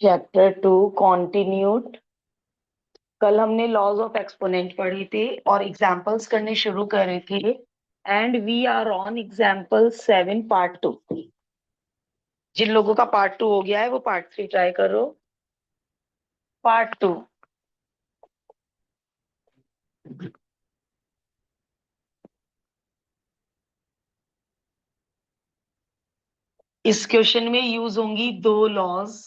Chapter 2 continued. कल हमने laws of exponent पढ़ी थी और एग्जांपल्स करने शुरू कर रहे थे and we are on example 7 part 2। जिन लोगों का पार्ट 2 हो गया है वो पार्ट 3 ट्राई करो। पार्ट 2। इस क्वेश्चन में यूज होंगी दो लॉज।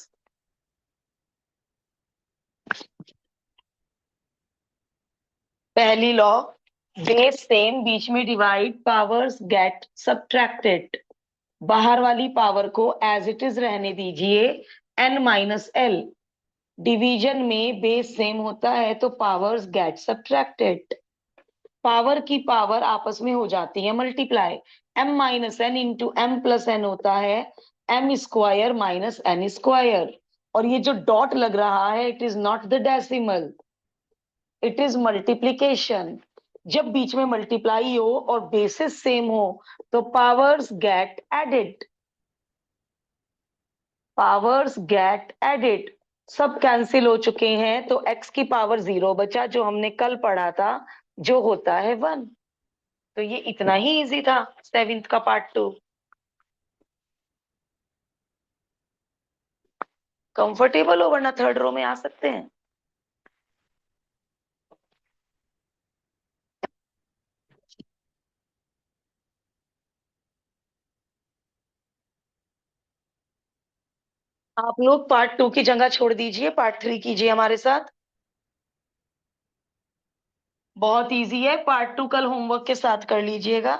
पहली लॉ, बेस सेम, बीच में डिवाइड, पावर्स गेट सब्ट्रैक्टेड। बाहर वाली पावर को एज इट इज रहने दीजिए, n-l। डिवीजन में बेस सेम होता है तो पावर्स गेट सब्ट्रैक्टेड। पावर की पावर आपस में हो जाती है multiply. m-n into m plus n होता है m² माइनस n²। और ये जो डॉट लग रहा है, it is not the decimal, it is multiplication. जब बीच में मल्टीप्लाई हो और बेसिस सेम हो तो powers get added. Powers get added. सब कैंसिल हो चुके हैं तो x की पावर 0 बचा, जो हमने कल पढ़ा था, जो होता है 1। तो ये इतना ही इजी था 7th का पार्ट 2। कंफर्टेबल हो, वरना थर्ड रो में आ सकते हैं। आप लोग पार्ट 2 की जगह छोड़ दीजिए, पार्ट 3 कीजिए हमारे साथ। बहुत इजी है, पार्ट 2 कल होमवर्क के साथ कर लीजिएगा।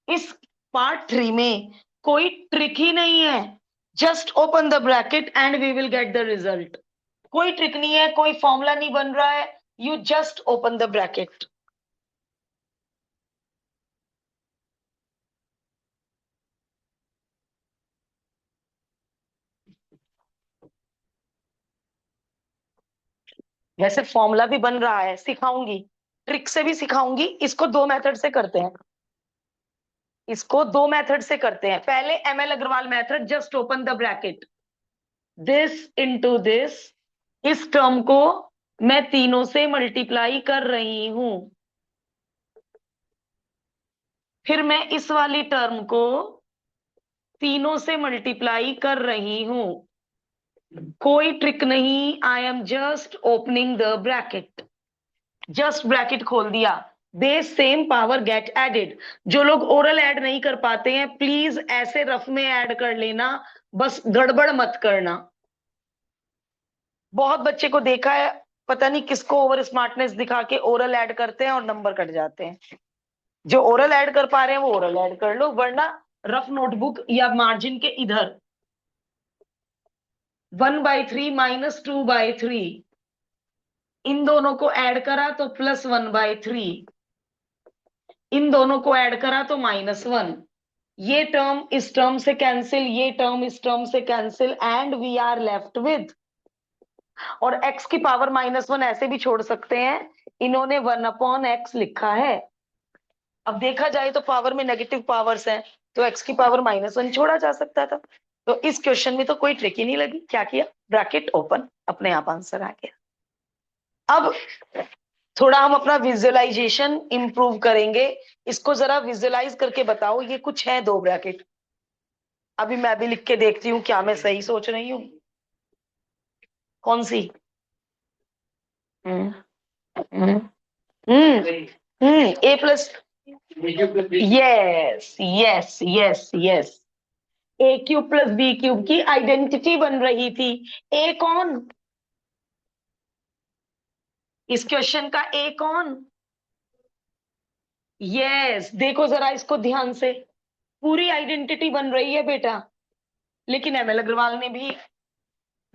इस पार्ट 3 में कोई ट्रिक ही नहीं है। Just open the bracket and we will get the result. कोई ट्रिक नहीं है, कोई फॉर्मूला नहीं बन रहा है। You just open the bracket. वैसे फॉर्मूला भी बन रहा है, सिखाऊंगी, ट्रिक से भी सिखाऊंगी। इसको दो मेथड से करते हैं। इसको दो मेथड से करते हैं। पहले ML Agarwal method, just open the bracket, this into this. इस टर्म को मैं तीनों से मल्टीप्लाई कर रही हूं। फिर मैं इस वाली टर्म को तीनों से मल्टीप्लाई कर रही हूं। कोई ट्रिक नहीं, I am just opening the bracket. Just bracket खोल दिया। Base same, power get added. जो लोग ओरल ऐड नहीं कर पाते हैं, प्लीज ऐसे रफ में ऐड कर लेना, बस गड़बड़ मत करना। बहुत बच्चे को देखा है, पता नहीं किसको ओवर स्मार्टनेस दिखा के ओरल ऐड करते हैं और नंबर कट जाते हैं। जो ओरल ऐड कर पा रहे हैं वो ओरल ऐड कर लो, वरना रफ नोटबुक या मार्जिन के इधर 1/3 -2/3, इन दोनों को ऐड करा तो +1/3, इन दोनों को ऐड करा तो -1। ये टर्म इस टर्म से कैंसिल, ये टर्म इस टर्म से cancel, and we are left with. और x की पावर -1 ऐसे भी छोड़ सकते हैं, इन्होंने 1/x लिखा है। अब देखा जाए तो पावर में नेगेटिव पावर्स हैं, तो x की पावर -1 छोड़ा जा सकता था। तो इस क्वेश्चन में तो कोई ट्रिक ही नहीं लगी। क्या किया, ब्रैकेट ओपन, अपने आप आंसर आ गया। अब थोड़ा हम अपना विजुअलाइजेशन इंप्रूव करेंगे। इसको जरा विजुअलाइज करके बताओ, ये कुछ है दो ब्रैकेट। अभी मैं भी लिख के देखती हूँ क्या मैं सही सोच रही हूँ। कौन सी? हम्म हम्म A plus, yes yes yes yes. A³ + B³ की आइडेंटिटी बन रही थी। ए कौन? इस क्वेश्चन का ए कौन? यस, देखो जरा इसको ध्यान से, पूरी आइडेंटिटी बन रही है बेटा। लेकिन ML अग्रवाल ने भी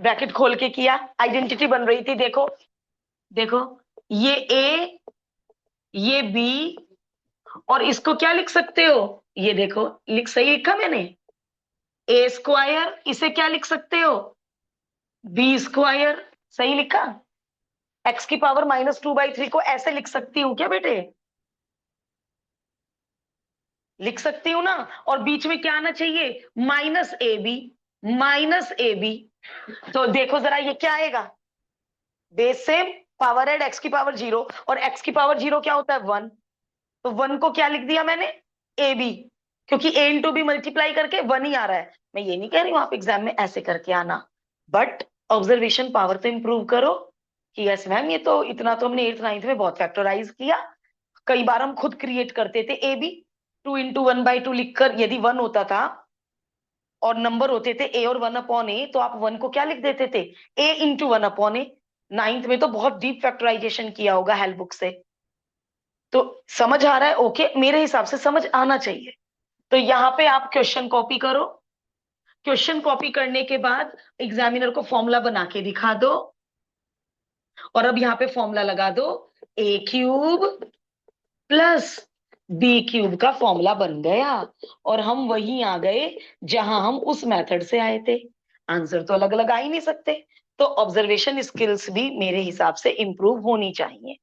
ब्रैकेट खोल के किया, आइडेंटिटी बन रही थी। देखो देखो, ये ए, ये बी, और इसको क्या लिख सकते हो? ये देखो, सही लिखा मैंने, A²। इसे क्या लिख सकते हो? B²। सही लिखा। x की पावर -2/3 को ऐसे लिख सकती हूँ क्या बेटे? लिख सकती हूँ ना। और बीच में क्या आना चाहिए? -AB। -AB। तो देखो जरा ये क्या आएगा, बेस से पावर एड एक्स की पावर 0, और एक्स की पावर 0 क्या होता है 1, तो 1 को क्या लिख दिया मैंने, ए बी, क्योंकि ए इंटू बी मल्टीप्लाई करके 1 ही आ रहा है। मैं ये नहीं कह रही हूं आप एग्जाम में ऐसे करके आना, बट ऑब्जर्वेशन पावर तो इंप्रूव करो कि यस मैम ये तो इतना तो हमने 8th 9th में बहुत फैक्टराइज किया। कई बार हम खुद क्रिएट करते थे ए बी, 2 into 1/2 लिखकर, यदि 1 होता था और नंबर होते थे ए और 1/a, तो आप 1 को क्या लिख देते थे, a into 1/a। 9th में तो बहुत डीप फैक्टराइजेशन किया होगा हेल्प बुक से। तो समझ आ रहा है, ओके, मेरे हिसाब से समझ आना चाहिए। तो यहाँ पे आप क्वेश्चन कॉपी करो, क्वेश्चन कॉपी करने के बाद एग्जामिनर को फॉर्मूला बना के दिखा दो, और अब यहाँ पे फॉर्मूला लगा दो, a³ प्लस b³ का फॉर्मूला बन गया, और हम वहीं आ गए जहां हम उस मेथड से आए थे। आंसर तो अलग अलग आ ही नहीं सकते, तो ऑब्जर्वेशन स्किल्स भी मेरे हिसाब से इंप्रूव होनी चाहिए,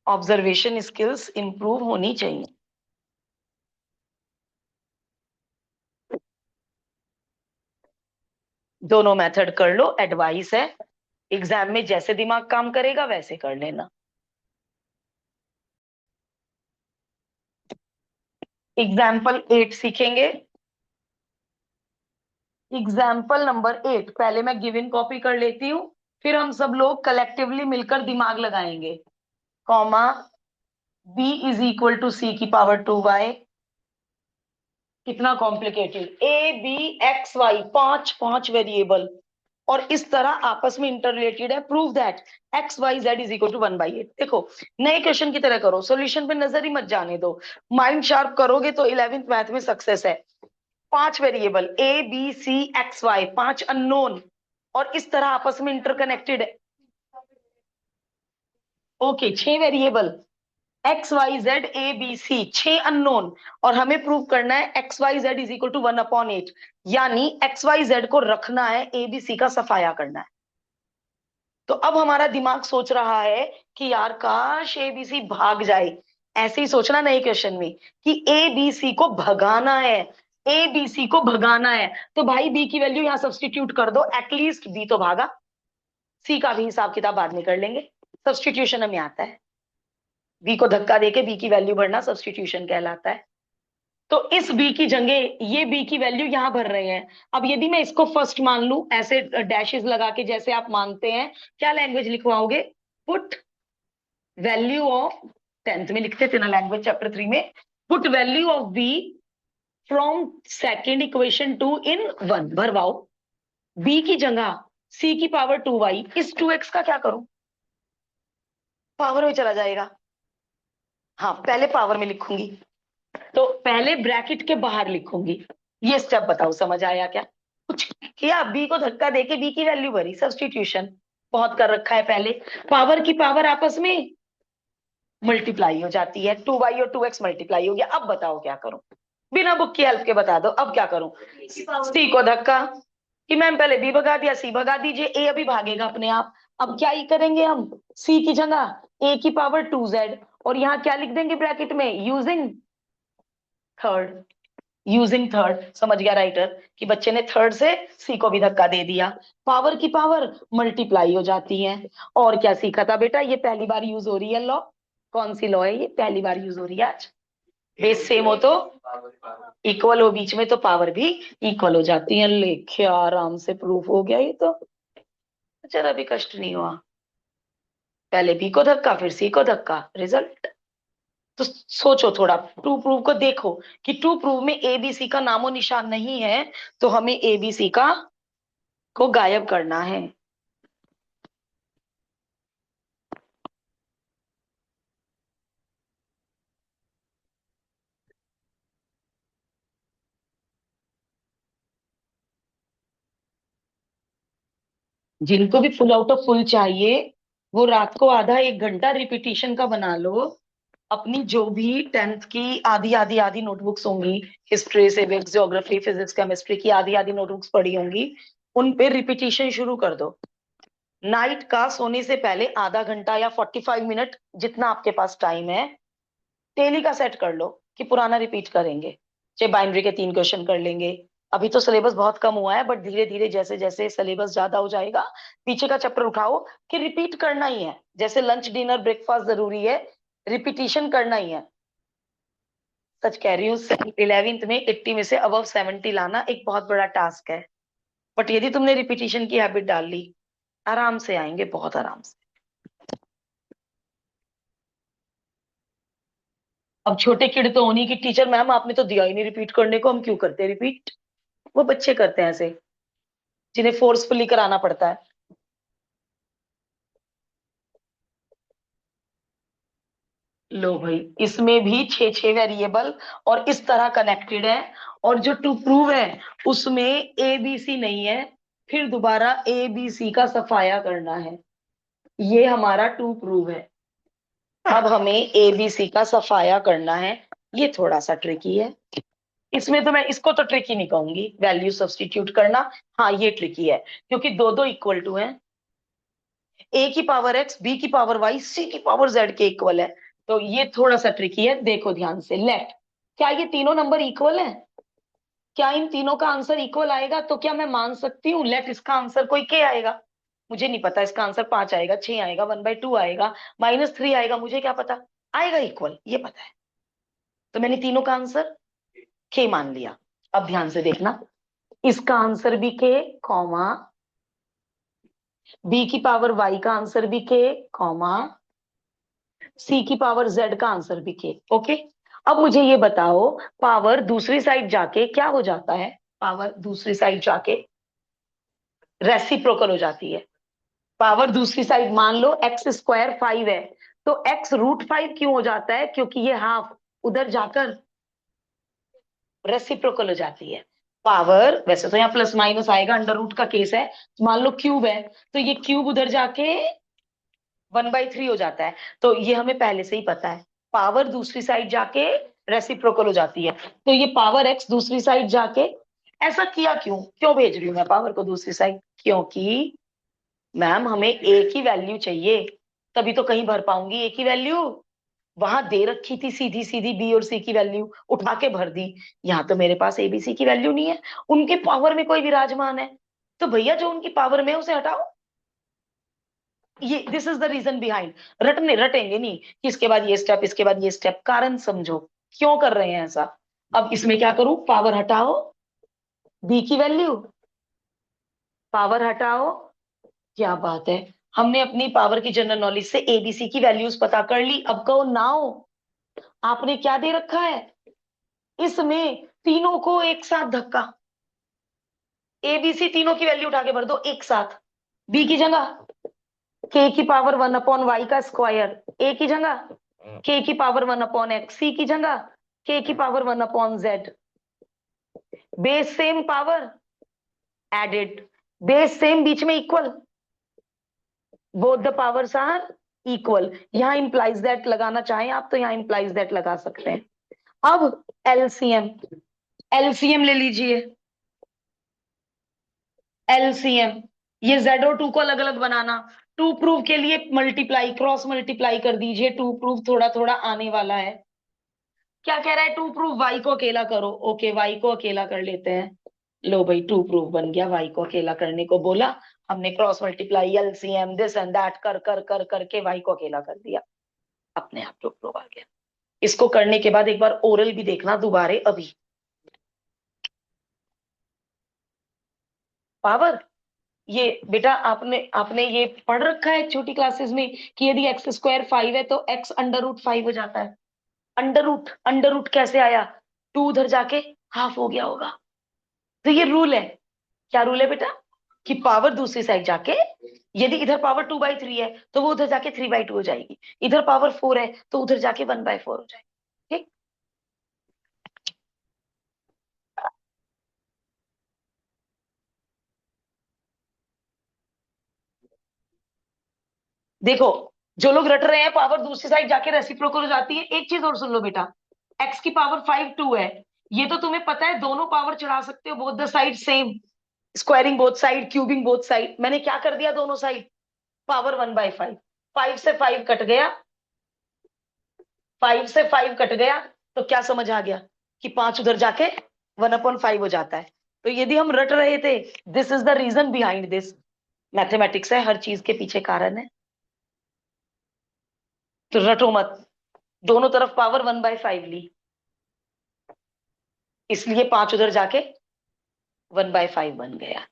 ऑब्जर्वेशन स्किल्स इंप्रूव होनी चाहिए। दोनों मेथड कर लो, एडवाइस है, एग्जाम में जैसे दिमाग काम करेगा वैसे कर लेना। एग्जाम्पल 8 सीखेंगे। एग्जाम्पल नंबर 8, पहले मैं गिवन कॉपी कर लेती हूँ, फिर हम सब लोग कलेक्टिवली मिलकर दिमाग लगाएंगे। Comma, b = c⁻²y। कितना complicated, a b x y, पांच पांच वेरिएबल, और इस तरह आपस में इंटर रिलेटेड है। Prove that x y z = 1/8। देखो, नए क्वेश्चन की तरह करो, सॉल्यूशन पे नजर ही मत जाने दो, माइंड शार्प करोगे तो 11th मैथ में सक्सेस है। 5 variable a b c x y, 5 unknown, और इस तरह आपस में इंटरकनेक्टेड है। Okay, 6 variable x y z a b c, 6 unknown, और हमें प्रूव करना है x y z = 1/8, यानी एक्स वाई जेड को रखना है, ए बी सी का सफाया करना है। तो अब हमारा दिमाग सोच रहा है कि यार काश ए बी सी भाग जाए, ऐसे ही सोचना नए क्वेश्चन में कि ए बी सी को भगाना है, ए बी सी को भगाना है, तो भाई बी की वैल्यू यहां सब्सटीट्यूट कर दो, एटलीस्ट बी तो भागा, सी का भी हिसाब किताब बाद में कर लेंगे, सब्सटीट्यूशन हमें आता है। बी को धक्का देके बी की वैल्यू भरना सब्सटीट्यूशन कहलाता है। तो इस बी की जगह ये बी की वैल्यू यहां भर रहे हैं। अब यदि मैं इसको फर्स्ट मान लू, ऐसे डैशेस लगा के जैसे आप मानते हैं, क्या लैंग्वेज लिखवाओगे, पुट वैल्यू ऑफ, 10th में लिखते थे ना लैंग्वेज चैप्टर 3 में, put value of B from second equation 2 in 1, भरवाओ। बी की जगह c⁻²y, इस 2x का क्या करूं, पावर में चला जाएगा। हाँ, पहले पावर में लिखूंगी, तो पहले ब्रैकेट के बाहर लिखूंगी। ये स्टेप बताओ समझ आया क्या, कुछ किया, बी को धक्का देके बी की वैल्यू भरी, सब्सटीट्यूशन बहुत कर रखा है पहले। पावर की पावर आपस में मल्टीप्लाई हो जाती है, 2y और 2x मल्टीप्लाई हो गया। अब बताओ क्या करूं, बिना बुक की हेल्प के बता दो, अब क्या करूं, सी को धक्का, कि मैम पहले बी भगा दिया, सी भगा दीजिए, ए अभी भागेगा अपने आप। अब क्या ही करेंगे हम, सी की जगह a⁻²z, और यहाँ क्या लिख देंगे ब्रैकेट में, थर्ड यूजिंग थर्ड। समझ गया राइटर कि बच्चे ने थर्ड से सी को भी धक्का दे दिया, पावर की पावर मल्टीप्लाई हो जाती है। और क्या सीखा था बेटा, ये पहली बार यूज हो रही है लॉ, कौन सी लॉ है ये, पहली बार यूज हो रही है आज। बेस सेम हो तो इक्वल हो बीच में तो पावर भी इक्वल हो जाती है। लेखे आराम से प्रूफ हो गया ये तो, जरा भी कष्ट नहीं हुआ, पहले बी को धक्का फिर सी को धक्का, रिजल्ट। तो सोचो थोड़ा, टू प्रूव को देखो कि टू प्रूव में एबीसी का नामो निशान नहीं है, तो हमें एबीसी का को गायब करना है। जिनको भी फुल आउट ऑफ फुल चाहिए, वो रात को आधा 1 घंटा रिपीटिशन का बना लो। अपनी जो भी 10th की आधी आधी आधी नोटबुक्स होंगी, history civics geography physics chemistry की आधी आधी नोटबुक्स पढ़ी होंगी, उन पे रिपीटिशन शुरू कर दो। नाइट का सोने से पहले आधा घंटा या 45 मिनट, जितना आपके पास टाइम है, डेली का सेट कर लो कि पुराना रिपीट करेंगे। चाहे बाइनरी के 3 क्वेश्चन कर लेंगे, अभी तो सिलेबस बहुत कम हुआ है, बट धीरे धीरे जैसे जैसे सिलेबस ज्यादा हो जाएगा, पीछे का चैप्टर उठाओ कि रिपीट करना ही है, जैसे लंच डिनर ब्रेकफास्ट जरूरी है, रिपीटिशन करना ही है। सच कह रही हूँ, 11th में 80 में से अबव 70 लाना एक बहुत बड़ा टास्क है, बट यदि तुमने रिपीटिशन की हैबिट डाल ली, आराम से आएंगे, बहुत आराम से। अब छोटे किड तो होनी कि टीचर मैम आपने तो दिया ही नहीं रिपीट करने को, हम क्यों करते हैं रिपीट। वो बच्चे करते हैं ऐसे, जिन्हें फोर्सफुली कराना पड़ता है। लो भाई, इसमें भी छह छह वेरिएबल और इस तरह कनेक्टेड है, और जो टू प्रूव है उसमें ए बी सी नहीं है, फिर दोबारा ए बी सी का सफाया करना है। ये हमारा टू प्रूव है। अब हमें ए बी सी का सफाया करना है। ये थोड़ा सा ट्रिकी है। इसमें तो मैं इसको तो ट्रिकी नहीं कहूंगी, वैल्यू सब्स्टिट्यूट करना। हाँ ये ट्रिकी है, क्योंकि दो दो इक्वल टू है। ए की पावर एक्स, बी की पावर वाई, सी की पावर जेड के इक्वल है। तो ये थोड़ा सा ट्रिकी है, देखो ध्यान से। लेट, क्या ये तीनों नंबर इक्वल है? क्या इन तीनों का आंसर इक्वल आएगा? तो क्या मैं मान सकती हूँ लेट इसका आंसर कोई के आएगा? मुझे नहीं पता, इसका आंसर 5 आएगा, 6 आएगा, 1/2 आएगा, -3 आएगा, मुझे क्या पता। आएगा इक्वल, ये पता है। तो मैंने तीनों का आंसर के मान लिया। अब ध्यान से देखना, इसका आंसर भी के, कॉमा, बी की पावर वाई का आंसर भी के, कॉमा, सी की पावर जेड का आंसर भी के। ओके। अब मुझे ये बताओ, पावर दूसरी साइड जाके क्या हो जाता है? पावर दूसरी साइड जाके रेसिप्रोकल हो जाती है। पावर दूसरी साइड, मान लो x² 5 है, तो x√5 क्यों हो जाता है? क्योंकि ये हाफ उधर जाकर रेसिप्रोकल हो जाती है। पावर वैसे तो यहाँ प्लस माइनस आएगा, अंडर रूट का केस है। मान लो क्यूब है, तो ये क्यूब उधर जाके 1/3 हो जाता है। तो ये हमें पहले से ही पता है, पावर दूसरी साइड जाके रेसिप्रोकल हो जाती है। तो ये पावर एक्स दूसरी साइड जाके, ऐसा किया क्यों? क्यों भेज रही हूं मैं पावर को दूसरी साइड? क्योंकि मैम हमें ए की वैल्यू चाहिए, तभी तो कहीं भर पाऊंगी ए की वैल्यू। वहां दे रखी थी सीधी सीधी बी और सी की वैल्यू, उठा के भर दी। यहाँ तो मेरे पास एबीसी की वैल्यू नहीं है, उनके पावर में कोई विराजमान है, तो भैया जो उनकी पावर में है उसे हटाओ। ये this is the reason behind. रटने रटेंगे नहीं कि इसके बाद ये स्टेप, इसके बाद ये स्टेप, कारण समझो क्यों कर रहे हैं ऐसा। अब इसमें क्या करूं? पावर हटाओ, बी की वैल्यू, पावर हटाओ। क्या बात है, हमने अपनी पावर की जनरल नॉलेज से एबीसी की वैल्यूज पता कर ली। अब कहो नाउ, आपने क्या दे रखा है इसमें? तीनों को एक साथ धक्का, एबीसी तीनों की वैल्यू उठा के भर दो एक साथ। बी की जगह के की पावर 1/y का स्क्वायर, ए की जगह के की पावर 1/x, सी की जगह के की power 1/z। Base same, power added. Base same, बीच में equal, both the powers are equal. यहां इंप्लाइज दैट लगाना चाहें आप तो यहां इंप्लाइज दैट लगा सकते हैं। अब एलसीएम, एलसीएम ले लीजिए। एलसीएम, ये जेड और टू को अलग अलग बनाना। टू प्रूव के लिए मल्टीप्लाई, क्रॉस मल्टीप्लाई कर दीजिए, टू प्रूव थोड़ा थोड़ा आने वाला है। क्या कह रहा है? टू प्रूव वाई को अकेला करो। ओके, वाई को अकेला कर लेते हैं। लो भाई, टू प्रूव बन गया, वाई को अकेला करने को बोला हमने, cross multiply LCM this and that कर कर कर करके वाई को अकेला कर दिया, अपने आप टू प्रूव आ गया। इसको करने के बाद एक बार ओरल भी देखना दोबारे। अभी पावर, ये बेटा आपने आपने ये पढ़ रखा है छोटी क्लासेस में कि यदि x² 5 है तो x √5 हो जाता है। अंडर रूट कैसे आया? टू उधर जाके हाफ हो गया होगा। तो ये रूल है। क्या रूल है बेटा? कि पावर दूसरी साइड जाके, यदि इधर पावर 2/3 है तो वो उधर जाके 3/2 हो जाएगी, इधर पावर 4 है तो उधर जाके 1/4 हो जाएगी। ठीक। देखो, जो लोग रट रहे हैं पावर दूसरी साइड जाके रेसिप्रोकल हो जाती है, एक चीज और सुन लो बेटा। एक्स की पावर 5 2 है, ये तो तुम्हें पता है, दोनों पावर चढ़ा सकते हो, both the side same, squaring both side, cubing both side. मैंने क्या कर दिया? दोनों साइड पावर 1/5। 5 से 5 कट गया, 5 से 5 कट गया, तो क्या समझ आ गया कि 5 उधर जाके 1/5 हो जाता है। तो यदि हम रट रहे थे, this is the reason behind this, mathematics है, हर चीज के पीछे कारण है। तो रटो मत, दोनों तरफ पावर 1/5 ली, इसलिए 5 उधर जाके 1/5 बन गया।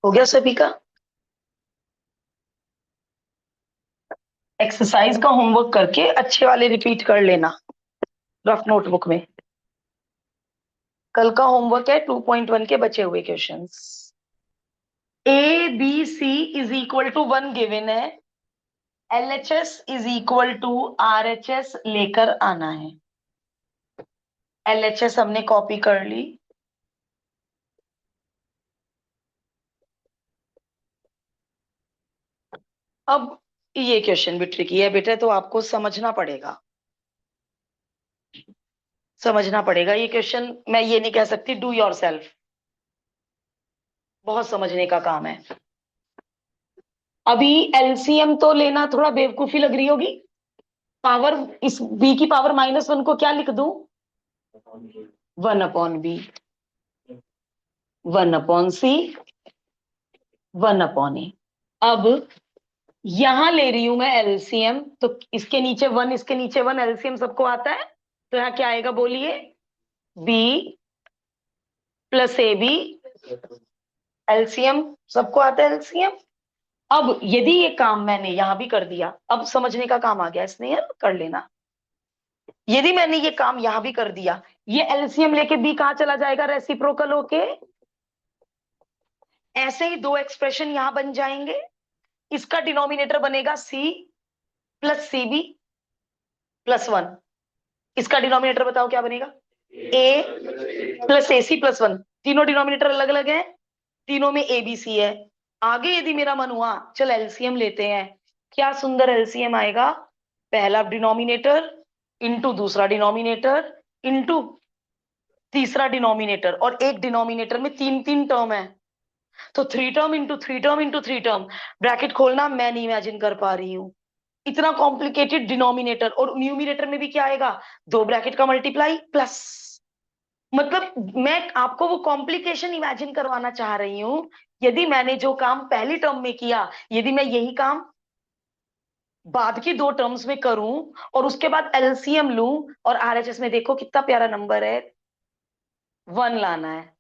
हो गया सभी का? एक्सरसाइज का होमवर्क करके अच्छे वाले रिपीट कर लेना रफ नोटबुक में। कल का होमवर्क है 2.1 के बचे हुए questions. A b c is equal to 1 given है, LHS is equal to RHS लेकर आना है। LHS हमने कॉपी कर ली। अब ये क्वेश्चन भी ट्रिकी है बेटा, तो आपको समझना पड़ेगा, समझना पड़ेगा ये क्वेश्चन। मैं ये नहीं कह सकती डू योर सेल्फ, बहुत समझने का काम है। अभी LCM तो लेना थोड़ा बेवकूफी लग रही होगी। पावर, इस b की पावर -1 को क्या लिख दूं? 1/b, 1/c, 1/a। अब यहां ले रही हूं मैं LCM, तो इसके नीचे 1, इसके नीचे 1, LCM सबको आता है, तो यहाँ क्या आएगा बोलिए? b प्लस AB, LCM सबको आता है LCM। अब यदि ये काम मैंने यहां भी कर दिया, अब समझने का काम आ गया, इसने यार कर लेना। यदि मैंने ये काम यहां भी कर दिया, ये LCM लेके B कहां चला जाएगा? रेसिप्रोकल होके ऐसे ही दो एक्सप्रेशन यहां बन जाएंगे। इसका डिनोमिनेटर बनेगा C प्लस CB प्लस 1। इसका डिनोमिनेटर बताओ क्या बनेगा? A plus AC plus 1। तीनों डिनोमिनेटर अलग अलग है, तीनों में ABC है। आगे यदि मेरा मन हुआ, चल LCM लेते हैं, क्या सुंदर LCM आएगा, पहला डिनोमिनेटर इंटू दूसरा डिनोमिनेटर इंटू तीसरा डिनोमिनेटर, और एक डिनोमिनेटर में तीन तीन टर्म है, तो 3 term into 3 term into 3 term. Bracket खोलना मैं नहीं इमेजिन कर पा रही हूं, इतना कॉम्प्लिकेटेड डिनोमिनेटर। और न्यूमिनेटर में भी क्या आएगा? दो ब्रैकेट का मल्टीप्लाई प्लस। मतलब मैं आपको वो कॉम्प्लिकेशन इमेजिन करवाना चाह रही हूं। यदि मैंने जो काम पहली टर्म में किया, यदि मैं यही काम बाद की दो टर्म्स में करूं और उसके बाद LCM लूं, और RHS में देखो कितना प्यारा नंबर है, 1 लाना है।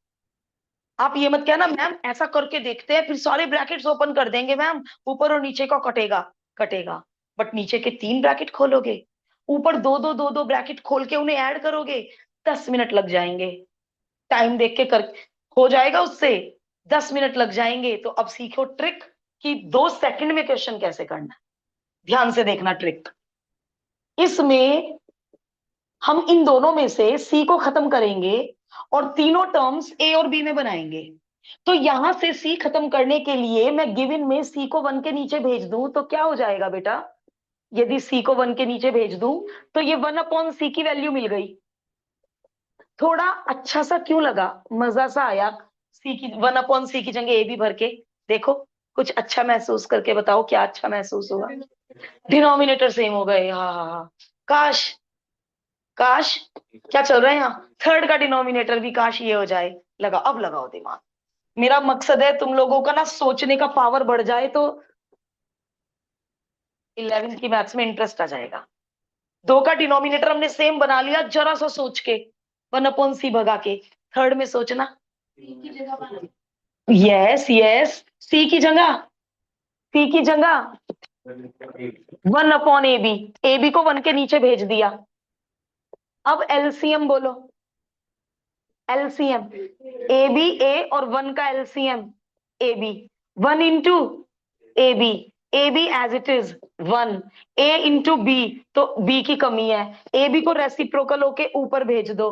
आप ये मत कहना मैम ऐसा करके देखते हैं, फिर सारे ब्रैकेट्स ओपन कर देंगे मैम, ऊपर और नीचे का कटेगा। कटेगा, बट नीचे के 3 ब्रैकेट खोलोगे, ऊपर दो दो दो दो ब्रैकेट खोल के उन्हें ऐड करोगे, 10 मिनट लग जाएंगे। टाइम देख के कर, हो जाएगा उससे, 10 मिनट लग जाएंगे। तो अब सीखो ट्रिक कि 2 सेकंड में क्वेश्चन कैसे करना है। ध्यान से देखना ट्रिक। इसमें हम इन दोनों में से सी को खत्म करेंगे और तीनों टर्म्स ए और बी में बनाएंगे। तो यहां से सी खत्म करने के लिए मैं गिवन में सी को 1 के नीचे भेज दूं तो क्या हो जाएगा बेटा? यदि सी को 1 के नीचे भेज दूं तो ये 1/c की वैल्यू मिल गई। थोड़ा अच्छा सा क्यों लगा, मजा सा आया? सी की 1/c की जगह ए भी भर के देखो, कुछ अच्छा महसूस करके बताओ, क्या अच्छा महसूस हुआ? डिनोमिनेटर सेम हो गए, हाँ हाँ हाँ। काश, काश, क्या चल रहा है यहाँ, थर्ड का डिनोमिनेटर भी काश ये हो जाए। लगा, अब लगाओ दिमाग। मेरा मकसद है तुम लोगों का ना सोचने का पावर बढ़ जाए, तो 11th की मैथ्स में इंटरेस्ट आ जाएगा। दो का डिनोमिनेटर हमने सेम बना लिया जरा सा सोच के, 1/c भगा के थर्ड में सोचना। यस यस, सी की जगह 1/ab, ए बी को 1 के नीचे भेज दिया। अब एलसीएम बोलो, एलसीएम ए बी, ए और 1 का LCM a b, 1 into a b, a b as it is 1, a into b, तो बी की कमी है, ए बी को रेसिप्रोकल होके ऊपर भेज दो,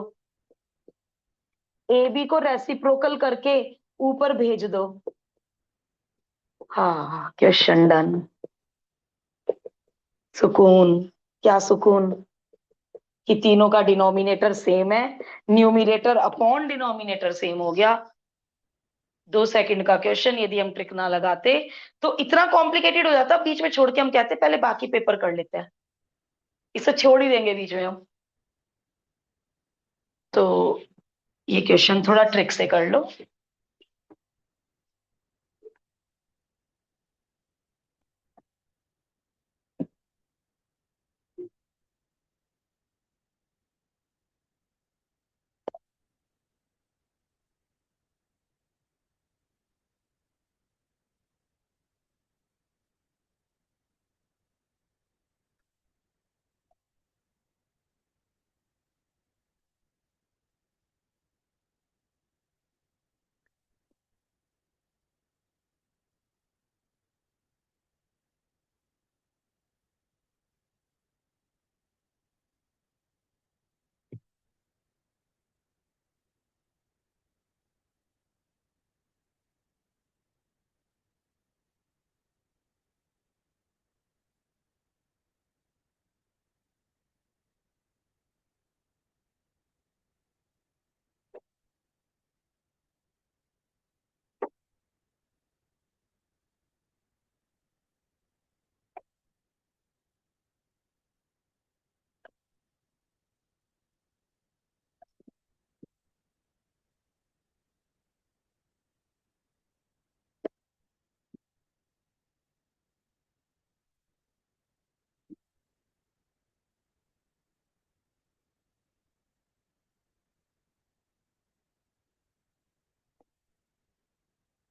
ए बी को रेसिप्रोकल करके ऊपर भेज दो। हाँ, क्वेश्चन डन। सुकून, क्या सुकून कि तीनों का डिनोमिनेटर सेम है, न्यूमिनेटर अपॉन डिनोमिनेटर सेम हो गया। 2 सेकंड का क्वेश्चन, यदि हम ट्रिक ना लगाते तो इतना कॉम्प्लिकेटेड हो जाता, बीच में छोड़ के हम कहते पहले बाकी पेपर कर लेते हैं, इसे छोड़ ही देंगे बीच में हम। तो ये क्वेश्चन थोड़ा ट्रिक से कर लो।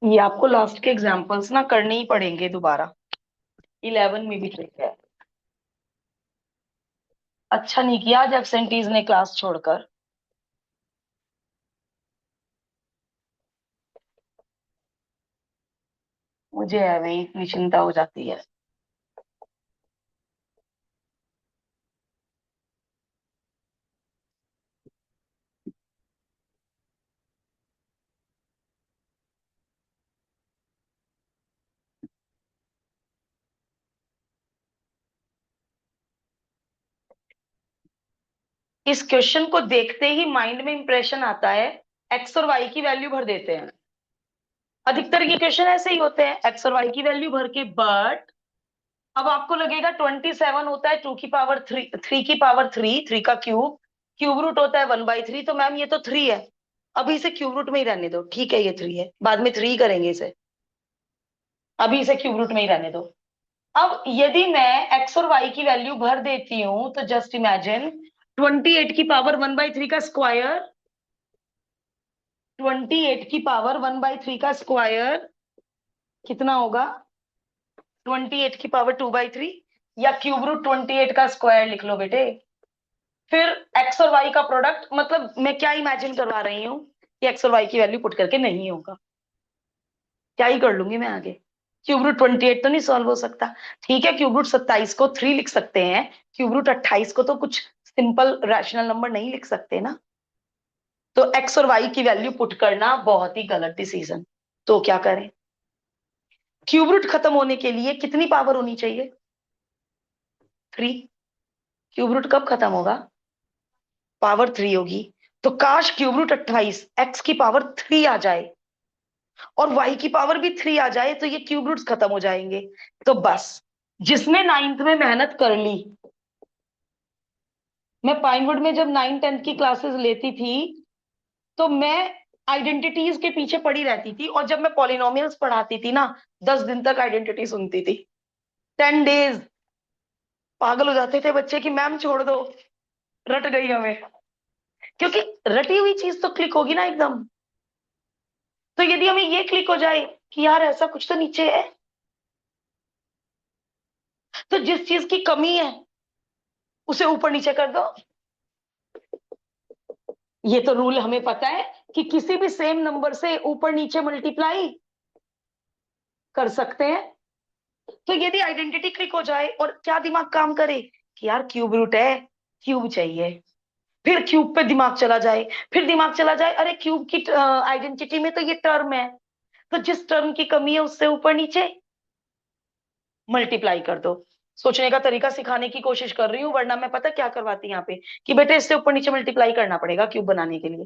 ये आपको लास्ट के एग्जांपल्स ना करने ही पड़ेंगे दोबारा, 11 में भी ट्रिक है। अच्छा नहीं किया आज एब्सेंटीज ने क्लास छोड़कर। मुझे है वही इतनी चिंता हो जाती है। इस क्वेश्चन को देखते ही माइंड में इंप्रेशन आता है, एक्स और वाई की वैल्यू भर देते हैं। अधिकतर ये क्वेश्चन ऐसे ही होते हैं, एक्स और वाई की वैल्यू भर के, बट अब आपको लगेगा 27 होता है 2 की पावर 3, 3 की पावर 3, 3 का क्यूब, क्यूब रूट होता है 1/3, तो मैम ये तो 3 है। अभी इसे क्यूब रूट में ही रहने दो, ठीक है ये 3 है, बाद में 3 करेंगे इसे, अभी इसे क्यूब रूट में ही रहने दो। अब यदि मैं एक्स और वाई की वैल्यू भर देती हूं तो जस्ट इमेजिन 28 की पावर 1/3 का स्क्वायर, 28 की पावर 1/3 का स्क्वायर कितना होगा, 28 की पावर 2/3, या क्यूब रूट 28 का स्क्वायर लिख लो बेटे। फिर एक्स और वाई का प्रोडक्ट, मतलब मैं क्या इमेजिन करवा रही हूँ कि एक्स और वाई की वैल्यू पुट करके नहीं होगा, क्या ही कर लूंगी मैं आगे। क्यूब रूट 28 तो नहीं सॉल्व हो सकता, ठीक है क्यूब रूट 27 को 3 लिख सकते हैं, क्यूब रूट 28 को तो कुछ सिंपल रैशनल नंबर नहीं लिख सकते ना। तो एक्स और वाई की वैल्यू पुट करना बहुत ही गलत डिसीजन। तो क्या करें, क्यूब रूट खत्म होने के लिए कितनी पावर होनी चाहिए, 3। क्यूब रूट कब खत्म होगा, पावर 3 होगी। तो काश क्यूब रूट 28 एक्स की पावर 3 आ जाए और वाई की पावर भी 3 आ जाए, तो ये क्यूब रूट्स खत्म हो जाएंगे। तो बस, जिसने 9th में मेहनत कर ली, मैं पाइनवुड में जब 9th 10th की क्लासेस लेती थी तो मैं आइडेंटिटीज के पीछे पड़ी रहती थी, और जब मैं पॉलिनोमियल्स पढ़ाती थी ना, 10 दिन तक आइडेंटिटी सुनती थी, 10 डेज। पागल हो जाते थे बच्चे कि मैम छोड़ दो, रट गई हमें। क्योंकि रटी हुई चीज तो क्लिक होगी ना एकदम। तो यदि हमें ये क्लिक हो जाए कि यार ऐसा कुछ तो नीचे है, तो जिस चीज की कमी है उसे ऊपर नीचे कर दो। ये तो रूल हमें पता है कि किसी भी सेम नंबर से ऊपर नीचे मल्टीप्लाई कर सकते हैं। तो यदि आइडेंटिटी क्लिक हो जाए और क्या दिमाग काम करे कि यार क्यूब रूट है, क्यूब चाहिए, फिर क्यूब पे दिमाग चला जाए, फिर दिमाग चला जाए अरे क्यूब की आइडेंटिटी में तो ये टर्म है, तो जिस टर्म की कमी है उससे ऊपर नीचे मल्टीप्लाई कर दो। सोचने का तरीका सिखाने की कोशिश कर रही हूँ, वरना मैं पता क्या करवाती यहाँ पे कि बेटे इससे ऊपर नीचे मल्टीप्लाई करना पड़ेगा क्यूब बनाने के लिए।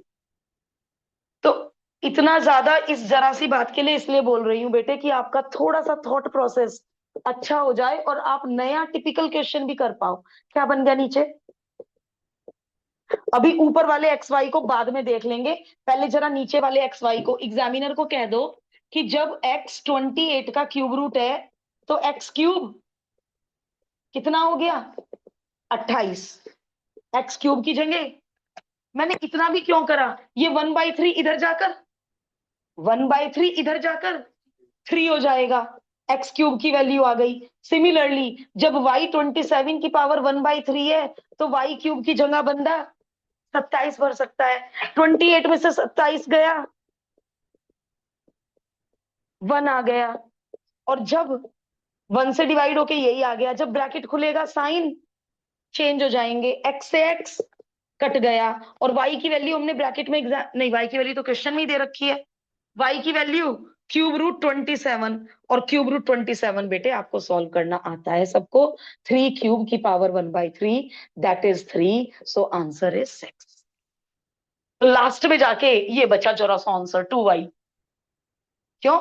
तो इतना ज्यादा इस जरा सी बात के लिए इसलिए बोल रही हूँ बेटे कि आपका थोड़ा सा थॉट प्रोसेस अच्छा हो जाए और आप नया टिपिकल क्वेश्चन भी कर पाओ। क्या बन गया नीचे? अभी ऊपर वाले एक्स वाई को बाद में देख लेंगे, पहले जरा नीचे वाले एक्स वाई को एग्जामिनर को कह दो कि जब एक्स 28 का क्यूब रूट है तो एक्स क्यूब कितना हो गया? 28। एक्स क्यूब की जगह मैंने इतना भी क्यों करा, ये 1/3 इधर जाकर 1/3 इधर जाकर 3 हो जाएगा, एक्स क्यूब की वैल्यू आ गई। सिमिलरली जब वाई 27 की पावर 1/3 है तो वाई क्यूब की जगह बंदा 27 भर सकता है। 28 में से 27 गया, 1 आ गया। और जब 1 से डिवाइड होके यही आ गया, जब ब्रैकेट खुलेगा साइन चेंज हो जाएंगे, एक्स से एक्स कट गया। और वाई की वैल्यू हमने ब्रैकेट में एग्जाम नहीं, वाई की वैल्यू तो क्वेश्चन में ही दे रखी है। वाई की वैल्यू क्यूब रूट 27, और क्यूब रूट 27 बेटे आपको सॉल्व करना आता है सबको। 3 क्यूब की power 1/3 that is 3, so answer is 6। Last में जाके ये बचा जरा सा आंसर 2y। क्यों?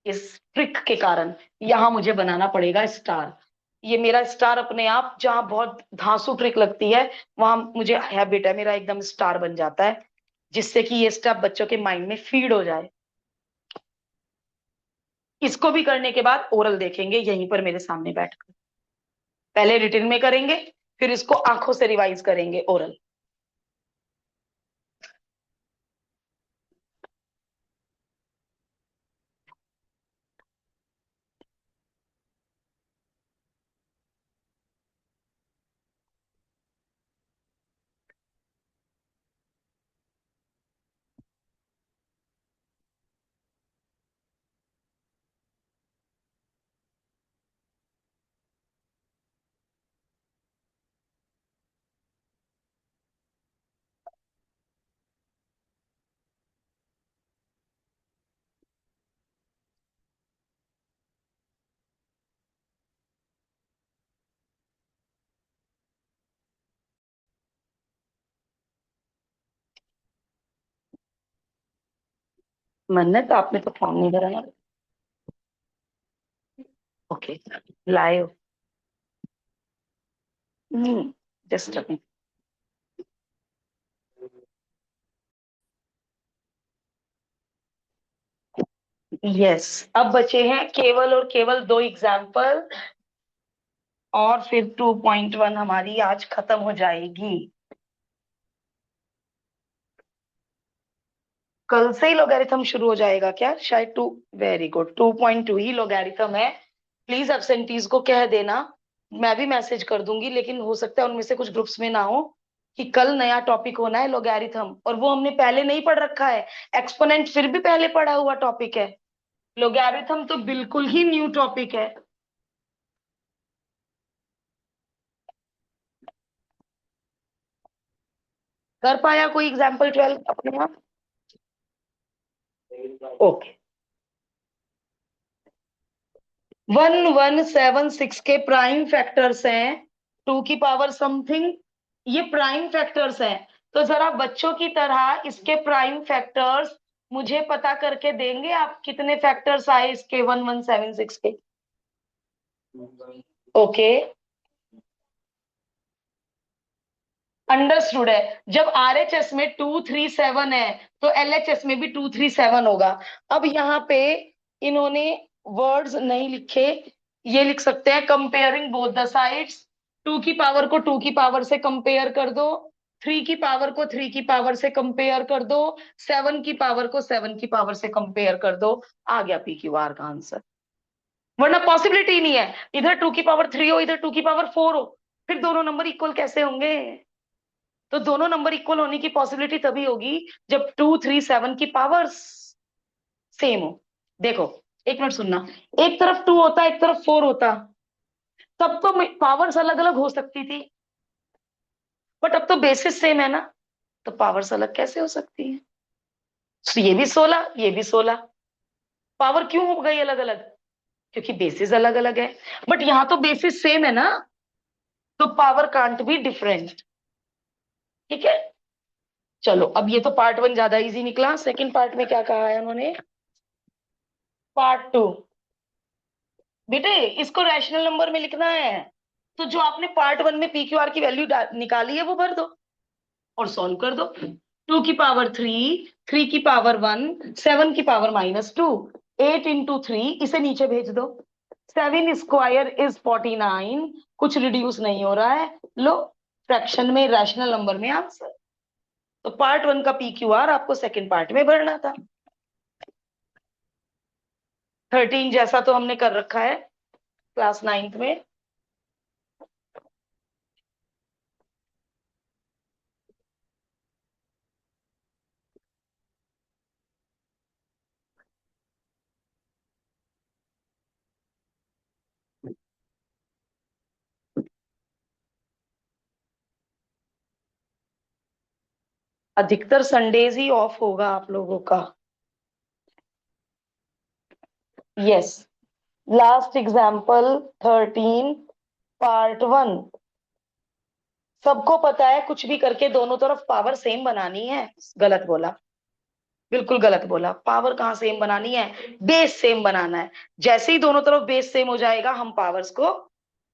इस ट्रिक के कारण यहां मुझे बनाना पड़ेगा स्टार। ये मेरा स्टार अपने आप जहां बहुत धांसू ट्रिक लगती है वहां मुझे हैबिट है, मेरा एकदम स्टार बन जाता है, जिससे कि ये स्टेप बच्चों के माइंड में फीड हो जाए। इसको भी करने के बाद ओरल देखेंगे यहीं पर मेरे सामने बैठकर। पहले रिटन में करेंगे, फिर इसको आंखों से रिवाइज करेंगे ओरल। मन्नत आपने तो फॉर्म नहीं भरा ना? ओके, लाए। जस्ट अभी। यस, अब बचे हैं केवल और केवल 2 एग्जाम्पल, और फिर 2.1 हमारी आज खत्म हो जाएगी। कल से ही लोगैरिथम शुरू हो जाएगा क्या? शायद टू, वेरी गुड, 2.2 ही लोगैरिथम है। प्लीज एब्सेंटीज को कह देना, मैं भी मैसेज कर दूंगी, लेकिन हो सकता है उनमें से कुछ ग्रुप्स में ना हो, कि कल नया टॉपिक होना है लोगैरिथम, और वो हमने पहले नहीं पढ़ रखा है। एक्सपोनेंट फिर भी पहले पढ़ा हुआ टॉपिक है, लोगैरिथम तो बिल्कुल ही न्यू टॉपिक है। कर पाया कोई एग्जाम्पल 12 अपने आप? ओके। 1176 के प्राइम फैक्टर्स हैं, 2 की पावर समथिंग, ये प्राइम फैक्टर्स हैं। तो जरा बच्चों की तरह इसके प्राइम फैक्टर्स मुझे पता करके देंगे आप, कितने फैक्टर्स आए इसके 1176 के? ओके, अंडरस्टूड है। जब आरएचएस में 237 है तो एलएचएस में भी 237 होगा। अब यहाँ पे इन्होंने वर्ड्स नहीं लिखे, ये लिख सकते हैं कंपेयरिंग बोथ द साइड्स। 2 की पावर को 2 की पावर से कंपेयर कर दो, 3 की पावर को 3 की पावर से कंपेयर कर दो, 7 की पावर को 7 की पावर से कंपेयर कर दो, आ गया पी क्यू आर का आंसर। वरना पॉसिबिलिटी ही नहीं है, इधर 2 की पावर 3 हो, इधर 2 की पावर 4 हो, फिर दोनों नंबर इक्वल कैसे होंगे? तो दोनों नंबर इक्वल होने की पॉसिबिलिटी तभी होगी जब 2 3 7 की पावर्स सेम हो। देखो, एक मिनट सुनना, एक तरफ 2 होता, एक तरफ 4 होता, तब तो पावर्स अलग अलग हो सकती थी, बट अब तो बेसिस सेम है ना, तो पावर्स अलग कैसे हो सकती है? तो ये भी 16, ये भी 16, पावर क्यों हो गई अलग अलग? क्योंकि बेसिस अलग अलग है, बट यहां तो बेसिस सेम है ना, तो पावर कांट बी डिफरेंट। ठीक है, चलो अब ये तो पार्ट वन ज्यादा इजी निकला, सेकंड पार्ट में क्या कहा है उन्होंने? पार्ट टू, बेटे इसको रैशनल नंबर में लिखना है, तो जो आपने पार्ट वन में पी क्यू आर की वैल्यू निकाली है वो भर दो और सॉल्व कर दो। 2 की पावर 3, 3 की पावर 1, 7 की पावर -2, 8 इंटू 3, इसे नीचे भेज दो। 7 स्क्वायर इज 49, कुछ रिड्यूस नहीं हो रहा है, लो फ्रैक्शन में रैशनल नंबर में आंसर। तो पार्ट वन का पी क्यू आर आपको सेकंड पार्ट में भरना था। 13 जैसा तो हमने कर रखा है क्लास 9th में। अधिकतर संडेज ही ऑफ होगा आप लोगों का। Yes, last example 13 part one. सबको पता है कुछ भी करके दोनों तरफ पावर सेम बनानी है। गलत बोला, बिल्कुल गलत बोला, पावर कहाँ सेम बनानी है? बेस सेम बनाना है। जैसे ही दोनों तरफ बेस सेम हो जाएगा हम पावर्स को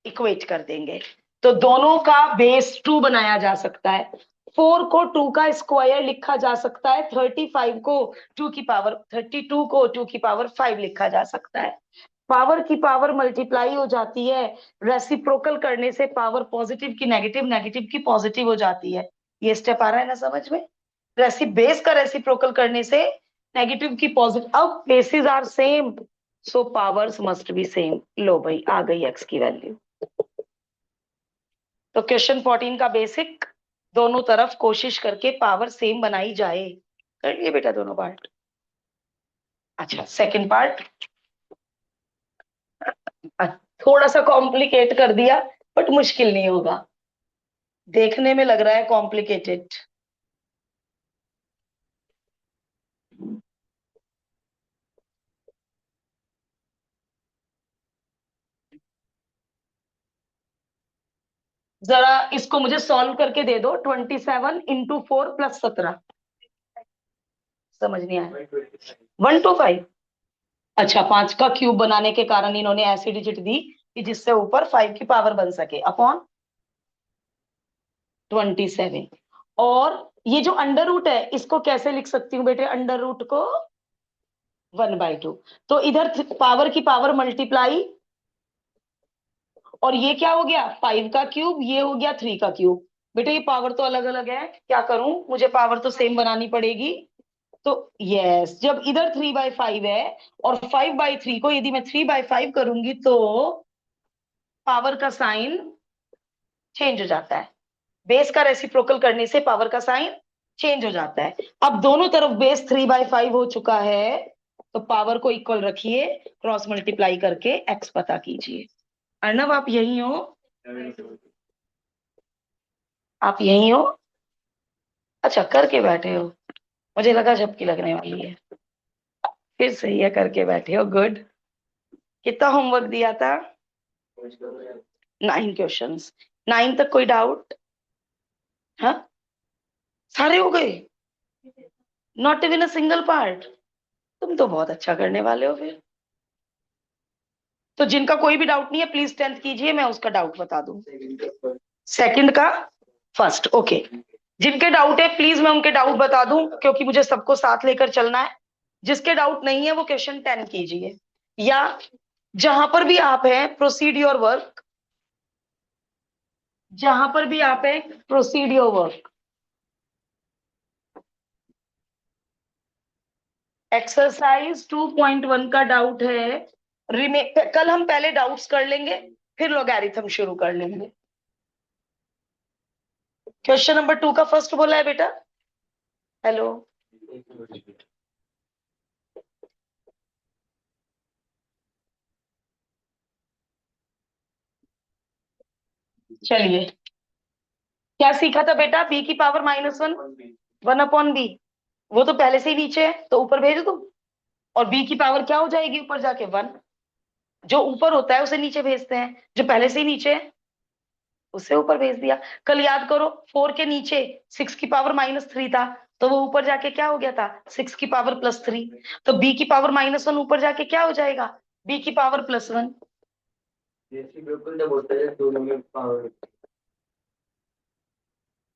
इक्वेट कर देंगे। तो दोनों का बेस 2 बनाया जा सकता है, 4 को 2 का स्क्वायर लिखा जा सकता है, 35 को 2 की पावर 32 को 2 की पावर 5 लिखा जा सकता है। पावर की पावर मल्टीप्लाई हो जाती है, रेसिप्रोकल करने से पावर पॉजिटिव की नेगेटिव, नेगेटिव की पॉजिटिव हो जाती है। ये स्टेप आ रहा है ना समझ में? बेस का रेसिप्रोकल करने से नेगेटिव की पॉजिटिव, अब basis are same, so powers must be same. लो भाई आ गई एक्स की वैल्यू। तो क्वेश्चन 14 का बेसिक, दोनों तरफ कोशिश करके पावर सेम बनाई जाए। कर लिए बेटा दोनों पार्ट? अच्छा सेकंड पार्ट थोड़ा सा कॉम्प्लिकेट कर दिया, बट मुश्किल नहीं होगा, देखने में लग रहा है कॉम्प्लिकेटेड। जरा इसको मुझे सॉल्व करके दे दो, 27 इंटू 4 + 17। समझ नहीं आया? 125। अच्छा, 5 का क्यूब बनाने के कारण इन्होंने ऐसी डिजिट दी कि जिससे ऊपर 5 की पावर बन सके, अपॉन 27। और ये जो अंडर रूट है इसको कैसे लिख सकती हूँ बेटे? अंडर रूट को 1/2। तो इधर पावर की पावर मल्टीप्लाई, और ये क्या हो गया? 5 का क्यूब, ये हो गया 3 का क्यूब। बेटे ये पावर तो अलग अलग है, क्या करूं? मुझे पावर तो सेम बनानी पड़ेगी। तो यस, जब इधर 3/5 है और 5/3 को यदि मैं 3/5 करूंगी तो पावर का साइन चेंज हो जाता है। बेस का रेसिप्रोकल करने से पावर का साइन चेंज हो जाता है। अब दोनों तरफ बेस 3/5 हो चुका है, तो पावर को इक्वल रखिए, क्रॉस मल्टीप्लाई करके एक्स पता कीजिए। अर्णव आप यही हो? आप यही हो? अच्छा करके बैठे हो, मुझे लगा झपकी लगने वाली है। फिर सही है, करके बैठे हो, गुड। कितना होमवर्क दिया था? 9 क्वेश्चंस। 9 तक कोई डाउट? हाँ, सारे हो गए, not even a single part. तुम तो बहुत अच्छा करने वाले हो फिर। तो जिनका कोई भी डाउट नहीं है प्लीज 10th कीजिए, मैं उसका डाउट बता दूं। सेकंड का फर्स्ट, ओके। जिनके डाउट है प्लीज मैं उनके डाउट बता दूं, क्योंकि मुझे सबको साथ लेकर चलना है। जिसके डाउट नहीं है वो क्वेश्चन 10 कीजिए, या जहां पर भी आप हैं प्रोसीड योर वर्क, जहां पर भी आप हैं प्रोसीड योर वर्क। एक्सरसाइज 2.1 का डाउट है। कल हम पहले डाउट्स कर लेंगे, फिर लॉगरिथम शुरू कर लेंगे। क्वेश्चन नंबर 2 का फर्स्ट बोला है बेटा। हेलो, चलिए। क्या सीखा था बेटा? बी की पावर -1, 1/b। वो तो पहले से ही नीचे है, तो ऊपर भेज दूं। और बी की पावर क्या हो जाएगी ऊपर जाके? 1। जो ऊपर होता है उसे नीचे भेजते हैं, जो पहले से ही नीचे है उसे ऊपर भेज दिया। कल याद करो, 4 के नीचे 6 की पावर -3 था, तो वो ऊपर जाके क्या हो गया था? 6 की पावर +3। तो बी की पावर -1 ऊपर जाके क्या हो जाएगा? बी की पावर +1।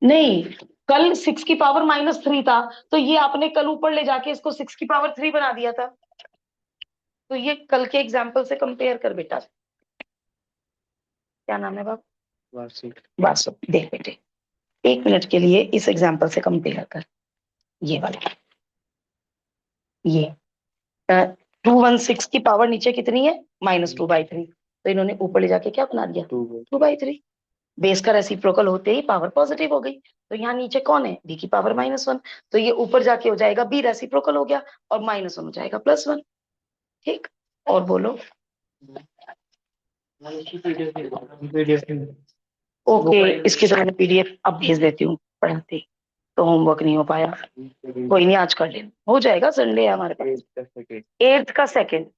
नहीं, कल 6 की पावर -3 था, तो ये आपने कल ऊपर ले जाके इसको 6 की पावर 3 बना दिया था। तो ये कल के एग्जाम्पल से कंपेयर कर बेटा। क्या नाम है बाप? वासु। देख बेटे, 1 मिनट के लिए इस एग्जाम्पल से कंपेयर कर। ये वाला, ये 216 की पावर नीचे कितनी है? -2/3। तो इन्होंने ऊपर ले जाके क्या बना दिया? 2/3। बेस का रेसिप्रोकल होते ही पावर पॉजिटिव हो गई। तो यहाँ नीचे कौन है? बी की पावर -1। तो ये ऊपर जाके हो जाएगा बी, रेसिप्रोकल हो गया, और -1 हो जाएगा +1। ठीक। और बोलो। ओके, इसकी तो मैंने पीडीएफ अब भेज देती हूँ पढ़ाते ही, तो होमवर्क नहीं हो पाया। कोई नहीं, आज कर लेना, हो जाएगा, संडे है हमारे पास। 8th का सेकंड।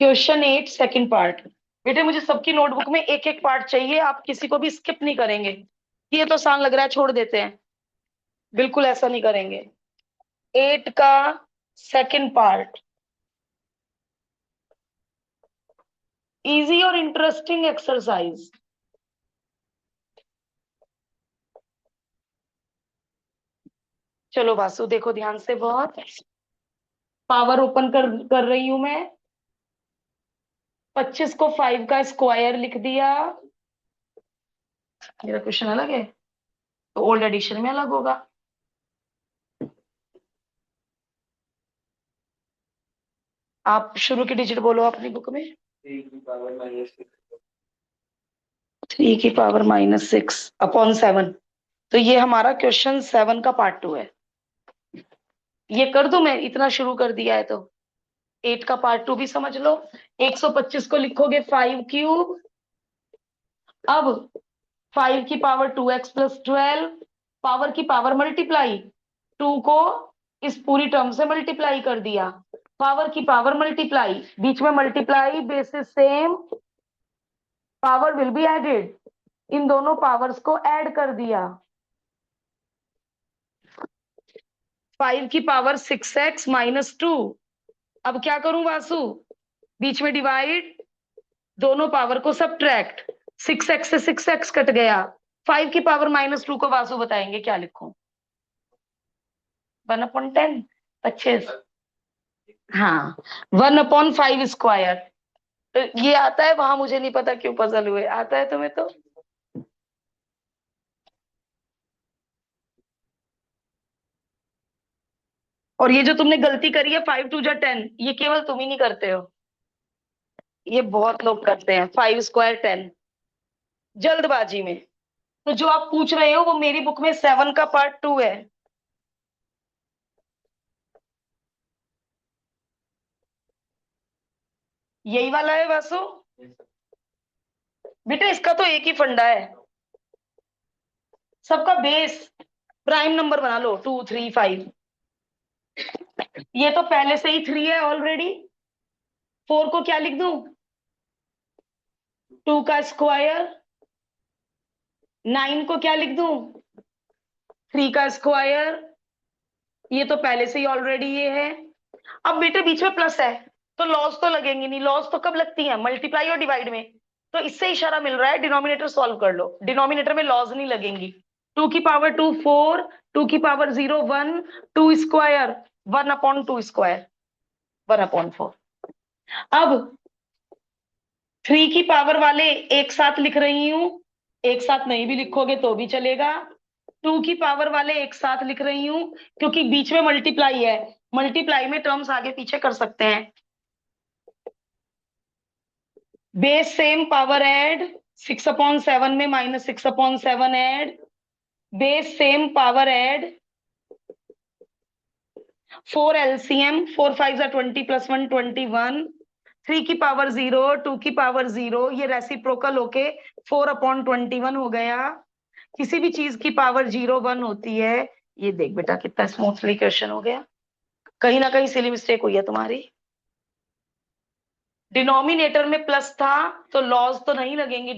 Question 8 second part. बेटे मुझे सबकी नोटबुक में एक एक पार्ट चाहिए, आप किसी को भी स्किप नहीं करेंगे। ये तो आसान लग रहा है, छोड़ देते हैं। बिल्कुल ऐसा नहीं करेंगे। 8 का सेकंड पार्ट, इजी और इंटरेस्टिंग एक्सरसाइज। चलो वासु, देखो ध्यान से बहुत। पावर ओपन कर रही हूं मैं। 25 को 5 का स्क्वायर लिख दिया। मेरा क्वेश्चन अलग है, तो ओल्ड एडिशन में अलग होगा। आप शुरू की डिजिट बोलो अपनी बुक में। 3 की पावर -6/7। तो ये हमारा क्वेश्चन 7 का पार्ट 2 है। ये कर दूं मैं? इतना शुरू कर दिया है तो 8 का पार्ट 2 भी समझ लो। 125 को लिखोगे 5 क्यूब। अब 5 की पावर 2x + 12, पावर की पावर मल्टीप्लाई, 2 को इस पूरी टर्म से मल्टीप्लाई कर दिया, पावर की पावर मल्टीप्लाई, बीच में multiply basis same, power will be added, इन दोनों पावर्स को ऐड कर दिया। 5 की पावर 6x - 2। अब क्या करूं वासु? बीच में डिवाइड, दोनों पावर को सब्ट्रैक्ट। 6x से 6x कट गया। 5 की पावर -2 को वासु बताएंगे क्या लिखूं? 1/10, 25। हाँ, 1/5 स्क्वायर। तो ये आता है वहां, मुझे नहीं पता क्यों पजल हुए, आता है तुम्हें तो। और ये जो तुमने गलती करी है 5 × 2 = 10, ये केवल तुम ही नहीं करते हो, ये बहुत लोग करते हैं। 5 स्क्वायर 10, जल्दबाजी में। तो जो आप पूछ रहे हो वो मेरी बुक में 7 का पार्ट 2 है। यही वाला है वासु। बेटा इसका तो एक ही फंडा है, सबका बेस प्राइम नंबर बना लो, 2, 3, 5। ये तो पहले से ही 3 है ऑलरेडी। 4 को क्या लिख दूं? 2 का स्क्वायर। 9 को क्या लिख दूं? 3 का स्क्वायर। ये तो पहले से ही ऑलरेडी ये है। अब बेटे बीच में प्लस है, तो लॉस तो लगेंगी नहीं। लॉस तो कब लगती है? मल्टीप्लाई और डिवाइड में। तो इससे इशारा मिल रहा है डिनोमिनेटर सॉल्व कर लो, डिनोमिनेटर में लॉस नहीं लगेंगी। 2 की पावर 2 4, 2 की पावर 0 1, 2 स्क्वायर 1/2 स्क्वायर, 1/4। अब 3 की पावर वाले एक साथ लिख रही हूं, एक साथ नहीं भी लिखोगे तो भी चलेगा। 2 की पावर वाले एक साथ लिख रही हूं, क्योंकि बीच में मल्टीप्लाई है, मल्टीप्लाई में टर्म्स आगे पीछे कर सकते हैं। बेस सेम पावर ऐड, 6/7 में -6/7 add, base same power add, 4 LCM, 4 5 20 + 1 21, 3 की पावर 0, 2 की पावर 0, ये रेसिप्रोकल होके 4/21 हो गया। किसी भी चीज की पावर 0 1 होती है। ये देख बेटा कितना स्मूथली क्वेश्चन हो गया, कहीं ना कहीं सिली मिस्टेक हुई है तुम्हारी। डिनोमिनेटर में प्लस था तो लॉज तो नहीं लगेंगे,